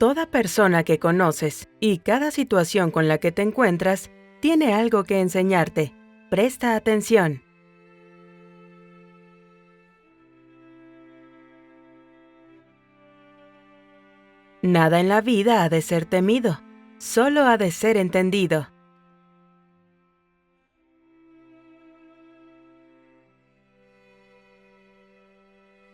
Toda persona que conoces y cada situación con la que te encuentras tiene algo que enseñarte. Presta atención. Nada en la vida ha de ser temido, solo ha de ser entendido.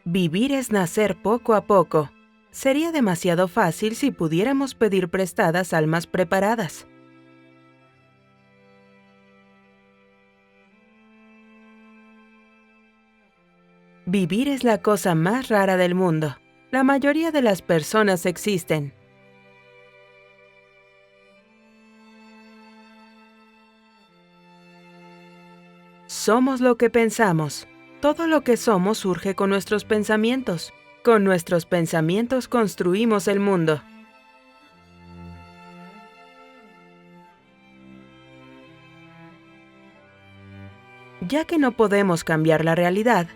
Vivir es nacer poco a poco. Sería demasiado fácil si pudiéramos pedir prestadas almas preparadas. Vivir es la cosa más rara del mundo. La mayoría de las personas existen. Somos lo que pensamos. Todo lo que somos surge con nuestros pensamientos. Con nuestros pensamientos construimos el mundo. Ya que no podemos cambiar la realidad,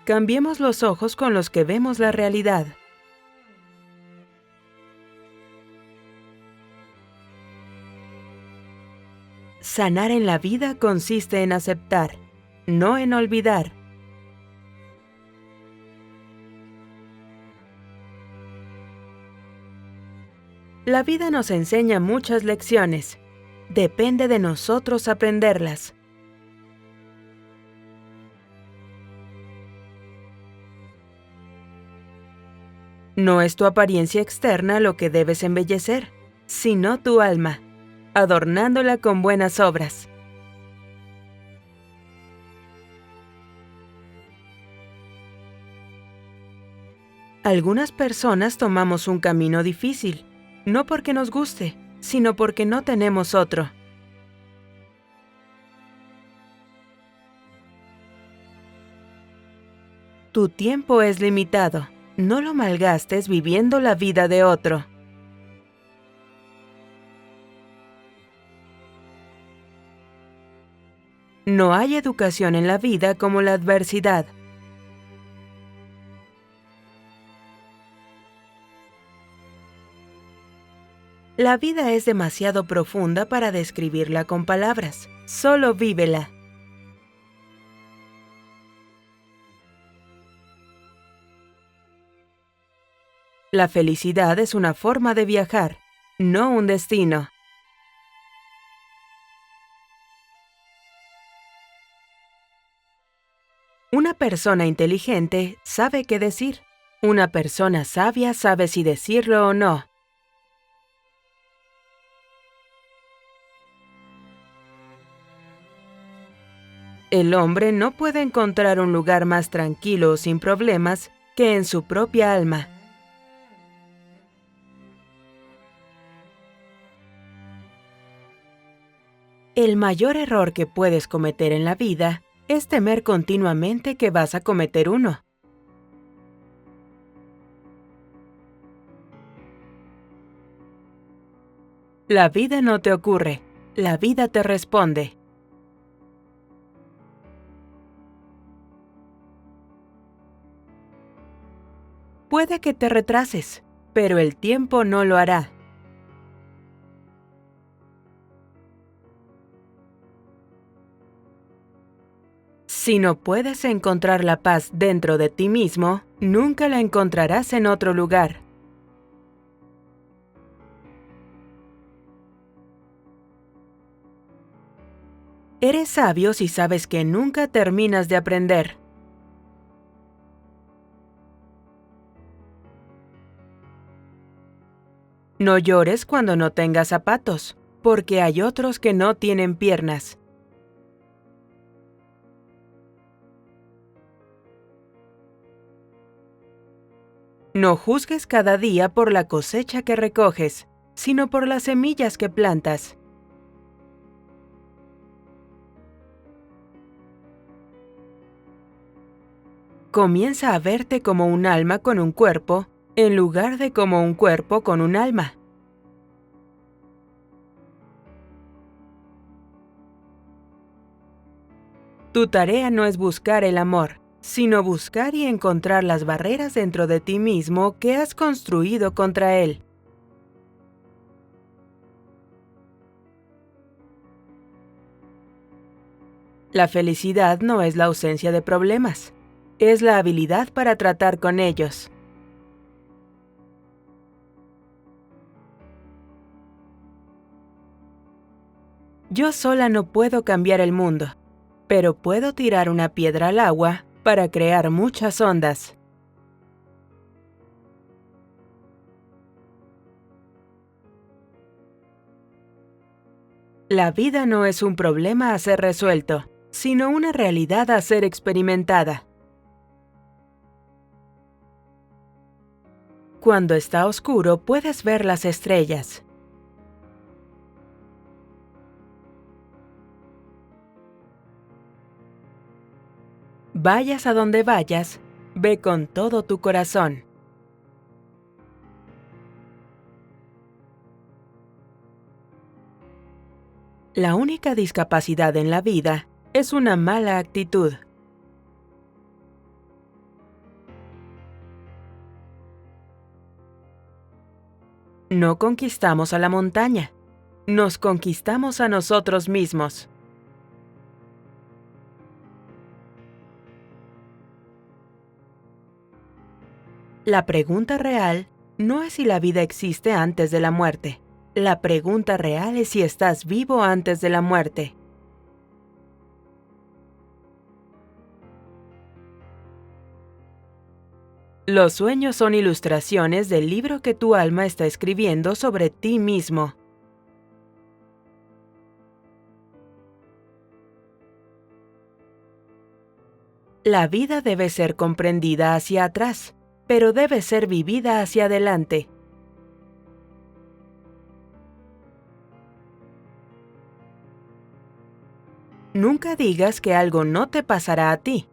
cambiemos los ojos con los que vemos la realidad. Sanar en la vida consiste en aceptar, no en olvidar. La vida nos enseña muchas lecciones. Depende de nosotros aprenderlas. No es tu apariencia externa lo que debes embellecer, sino tu alma, adornándola con buenas obras. Algunas personas tomamos un camino difícil, no porque nos guste, sino porque no tenemos otro. Tu tiempo es limitado. No lo malgastes viviendo la vida de otro. No hay educación en la vida como la adversidad. La vida es demasiado profunda para describirla con palabras. Solo vívela. La felicidad es una forma de viajar, no un destino. Una persona inteligente sabe qué decir. Una persona sabia sabe si decirlo o no. El hombre no puede encontrar un lugar más tranquilo o sin problemas que en su propia alma. El mayor error que puedes cometer en la vida es temer continuamente que vas a cometer uno. La vida no te ocurre, la vida te responde. Puede que te retrases, pero el tiempo no lo hará. Si no puedes encontrar la paz dentro de ti mismo, nunca la encontrarás en otro lugar. Eres sabio si sabes que nunca terminas de aprender. No llores cuando no tengas zapatos, porque hay otros que no tienen piernas. No juzgues cada día por la cosecha que recoges, sino por las semillas que plantas. Comienza a verte como un alma con un cuerpo, en lugar de como un cuerpo con un alma. Tu tarea no es buscar el amor, sino buscar y encontrar las barreras dentro de ti mismo que has construido contra él. La felicidad no es la ausencia de problemas, es la habilidad para tratar con ellos. Yo sola no puedo cambiar el mundo, pero puedo tirar una piedra al agua para crear muchas ondas. La vida no es un problema a ser resuelto, sino una realidad a ser experimentada. Cuando está oscuro puedes ver las estrellas. Vayas a donde vayas, ve con todo tu corazón. La única discapacidad en la vida es una mala actitud. No conquistamos a la montaña, nos conquistamos a nosotros mismos. La pregunta real no es si la vida existe antes de la muerte. La pregunta real es si estás vivo antes de la muerte. Los sueños son ilustraciones del libro que tu alma está escribiendo sobre ti mismo. La vida debe ser comprendida hacia atrás, pero debe ser vivida hacia adelante. Nunca digas que algo no te pasará a ti.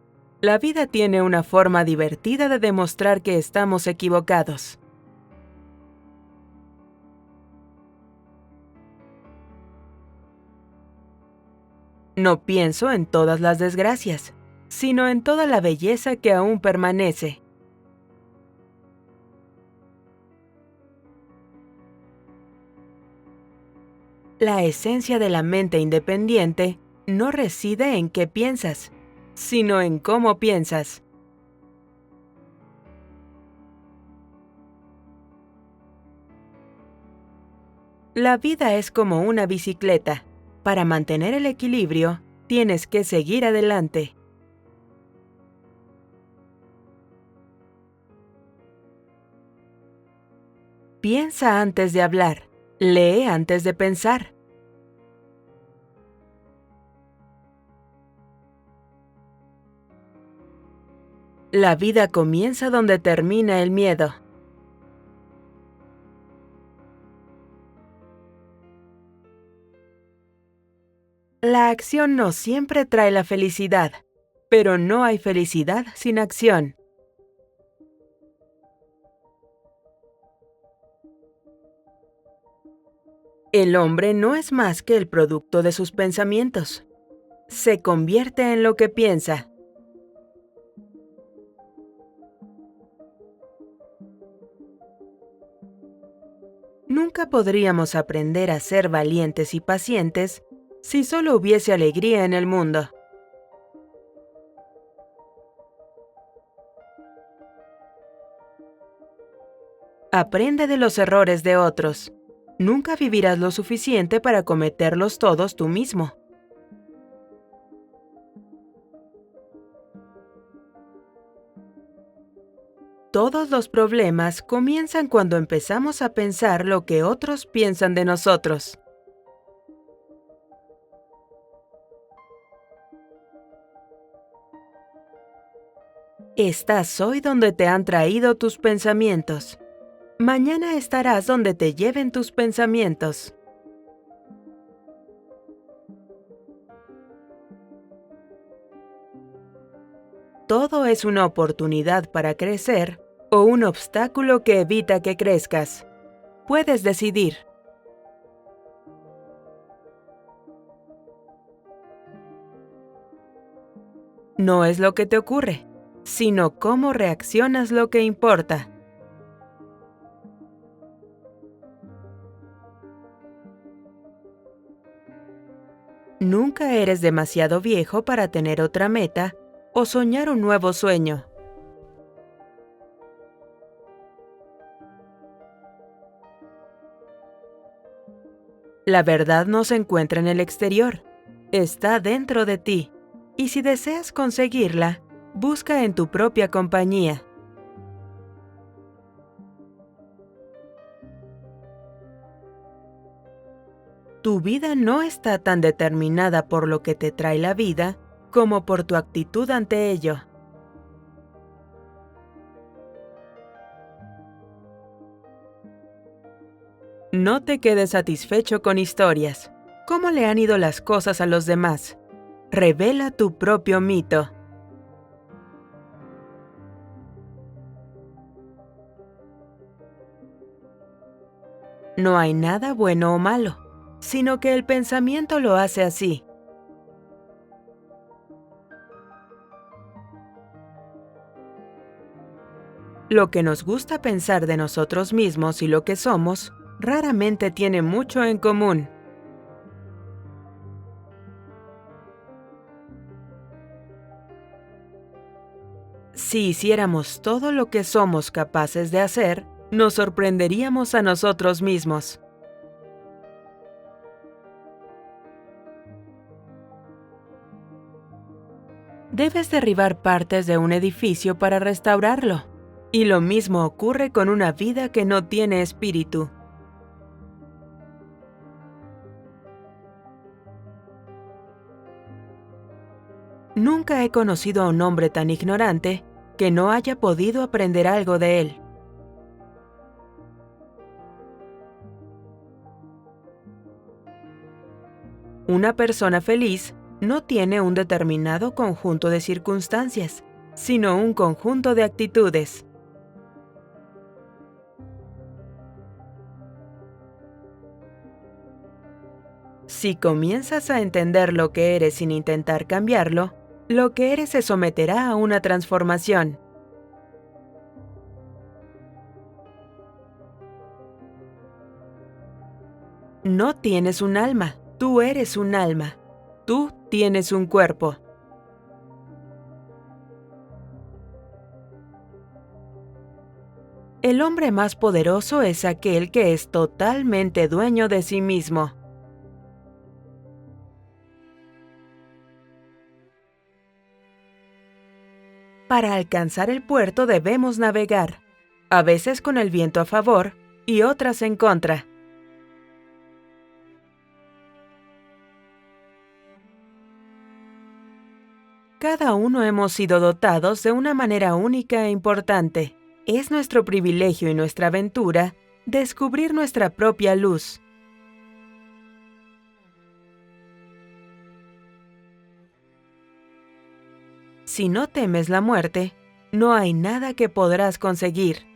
La vida tiene una forma divertida de demostrar que estamos equivocados. No pienso en todas las desgracias, sino en toda la belleza que aún permanece. La esencia de la mente independiente no reside en qué piensas, sino en cómo piensas. La vida es como una bicicleta. Para mantener el equilibrio, tienes que seguir adelante. Piensa antes de hablar. Lee antes de pensar. La vida comienza donde termina el miedo. La acción no siempre trae la felicidad, pero no hay felicidad sin acción. El hombre no es más que el producto de sus pensamientos. Se convierte en lo que piensa. Nunca podríamos aprender a ser valientes y pacientes si solo hubiese alegría en el mundo. Aprende de los errores de otros. Nunca vivirás lo suficiente para cometerlos todos tú mismo. Todos los problemas comienzan cuando empezamos a pensar lo que otros piensan de nosotros. Estás hoy donde te han traído tus pensamientos. Mañana estarás donde te lleven tus pensamientos. Todo es una oportunidad para crecer o un obstáculo que evita que crezcas. Puedes decidir. No es lo que te ocurre, sino cómo reaccionas lo que importa. Nunca eres demasiado viejo para tener otra meta o soñar un nuevo sueño. La verdad no se encuentra en el exterior, está dentro de ti, y si deseas conseguirla, busca en tu propia compañía. Tu vida no está tan determinada por lo que te trae la vida como por tu actitud ante ello. No te quedes satisfecho con historias. ¿Cómo le han ido las cosas a los demás? Revela tu propio mito. No hay nada bueno o malo, sino que el pensamiento lo hace así. Lo que nos gusta pensar de nosotros mismos y lo que somos, raramente tiene mucho en común. Si hiciéramos todo lo que somos capaces de hacer, nos sorprenderíamos a nosotros mismos. Debes derribar partes de un edificio para restaurarlo. Y lo mismo ocurre con una vida que no tiene espíritu. Nunca he conocido a un hombre tan ignorante que no haya podido aprender algo de él. Una persona feliz no tiene un determinado conjunto de circunstancias, sino un conjunto de actitudes. Si comienzas a entender lo que eres sin intentar cambiarlo, lo que eres se someterá a una transformación. No tienes un alma, tú eres un alma. Tú tienes un cuerpo. El hombre más poderoso es aquel que es totalmente dueño de sí mismo. Para alcanzar el puerto debemos navegar, a veces con el viento a favor y otras en contra. Cada uno hemos sido dotados de una manera única e importante. Es nuestro privilegio y nuestra aventura descubrir nuestra propia luz. Si no temes la muerte, no hay nada que podrás conseguir.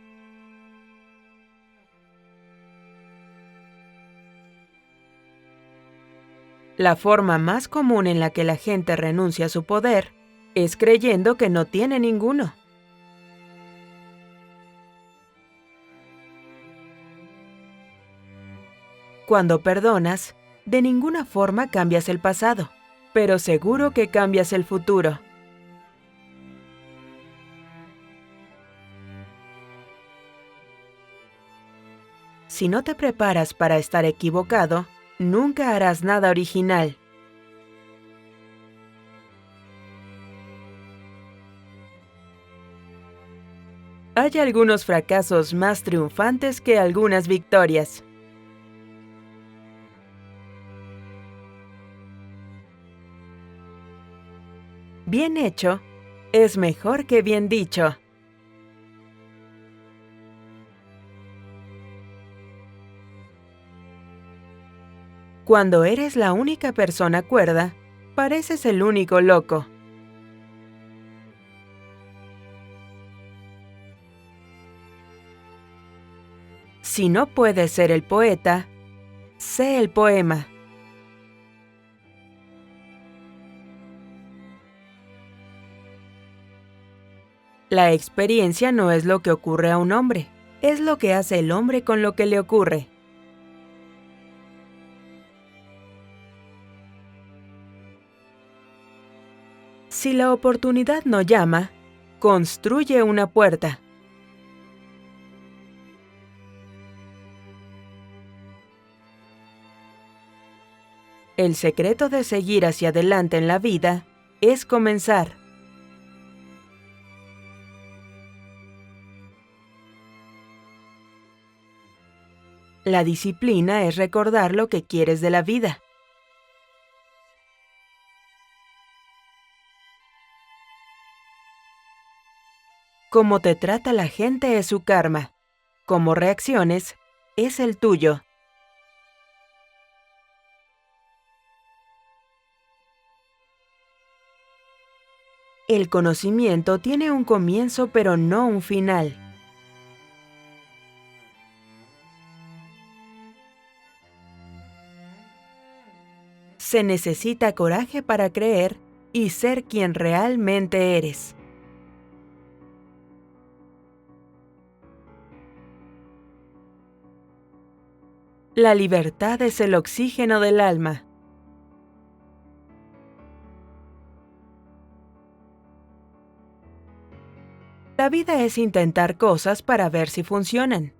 La forma más común en la que la gente renuncia a su poder es creyendo que no tiene ninguno. Cuando perdonas, de ninguna forma cambias el pasado, pero seguro que cambias el futuro. Si no te preparas para estar equivocado, nunca harás nada original. Hay algunos fracasos más triunfantes que algunas victorias. Bien hecho es mejor que bien dicho. Cuando eres la única persona cuerda, pareces el único loco. Si no puedes ser el poeta, sé el poema. La experiencia no es lo que ocurre a un hombre, es lo que hace el hombre con lo que le ocurre. Si la oportunidad no llama, construye una puerta. El secreto de seguir hacia adelante en la vida es comenzar. La disciplina es recordar lo que quieres de la vida. Cómo te trata la gente es su karma. Cómo reacciones es el tuyo. El conocimiento tiene un comienzo pero no un final. Se necesita coraje para creer y ser quien realmente eres. La libertad es el oxígeno del alma. La vida es intentar cosas para ver si funcionan.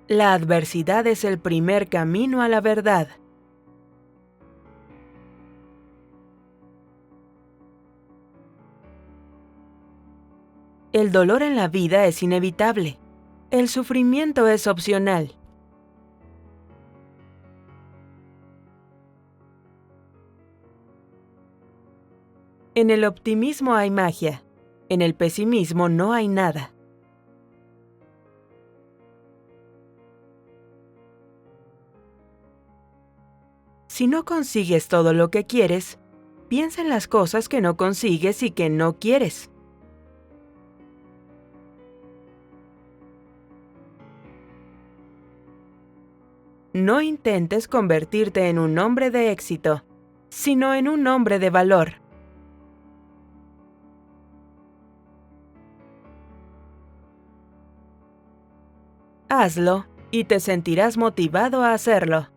La adversidad es el primer camino a la verdad. El dolor en la vida es inevitable. El sufrimiento es opcional. En el optimismo hay magia. En el pesimismo no hay nada. Si no consigues todo lo que quieres, piensa en las cosas que no consigues y que no quieres. No intentes convertirte en un hombre de éxito, sino en un hombre de valor. Hazlo y te sentirás motivado a hacerlo.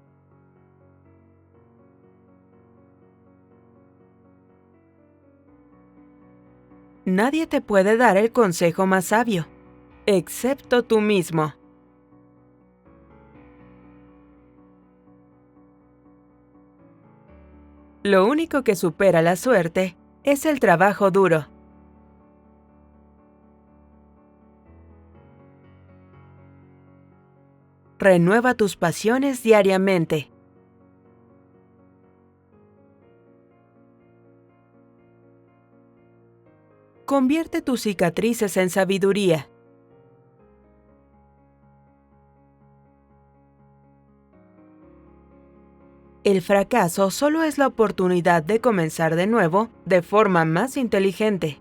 Nadie te puede dar el consejo más sabio, excepto tú mismo. Lo único que supera la suerte es el trabajo duro. Renueva tus pasiones diariamente. Convierte tus cicatrices en sabiduría. El fracaso solo es la oportunidad de comenzar de nuevo de forma más inteligente.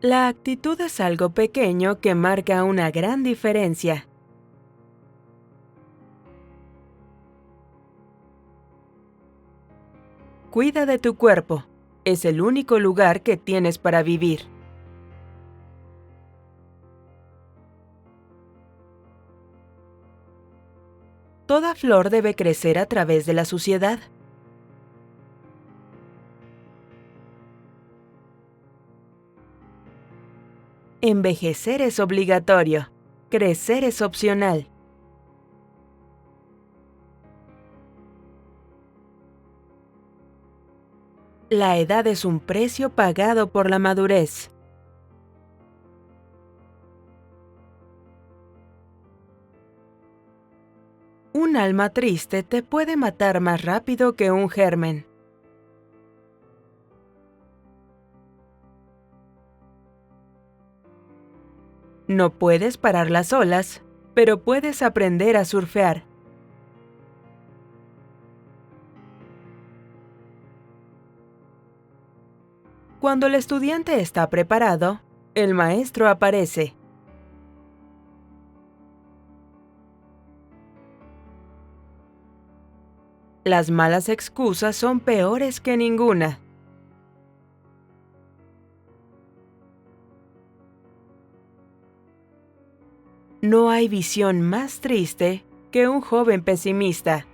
La actitud es algo pequeño que marca una gran diferencia. Cuida de tu cuerpo. Es el único lugar que tienes para vivir. Toda flor debe crecer a través de la suciedad. Envejecer es obligatorio. Crecer es opcional. La edad es un precio pagado por la madurez. Un alma triste te puede matar más rápido que un germen. No puedes parar las olas, pero puedes aprender a surfear. Cuando el estudiante está preparado, el maestro aparece. Las malas excusas son peores que ninguna. No hay visión más triste que un joven pesimista.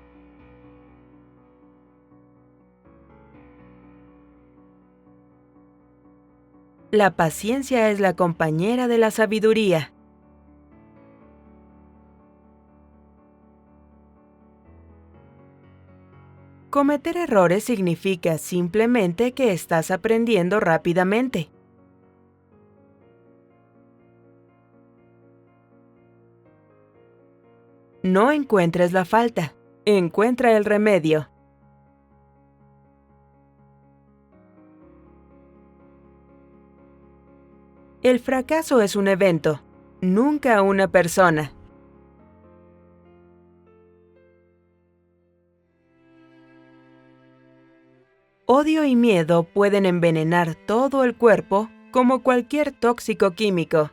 La paciencia es la compañera de la sabiduría. Cometer errores significa simplemente que estás aprendiendo rápidamente. No encuentres la falta, encuentra el remedio. El fracaso es un evento, nunca una persona. Odio y miedo pueden envenenar todo el cuerpo como cualquier tóxico químico.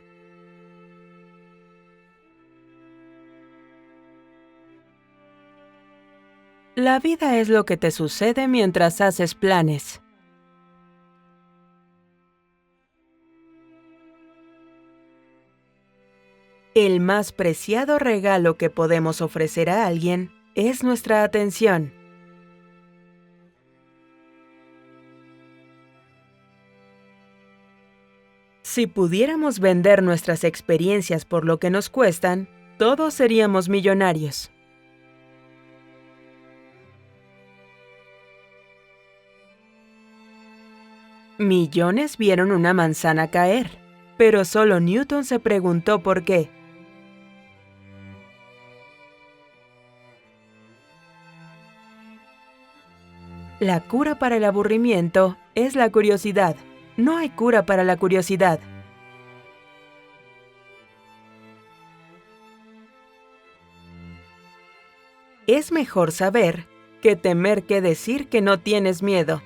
La vida es lo que te sucede mientras haces planes. El más preciado regalo que podemos ofrecer a alguien es nuestra atención. Si pudiéramos vender nuestras experiencias por lo que nos cuestan, todos seríamos millonarios. Millones vieron una manzana caer, pero solo Newton se preguntó por qué. La cura para el aburrimiento es la curiosidad. No hay cura para la curiosidad. Es mejor saber que temer que decir que no tienes miedo.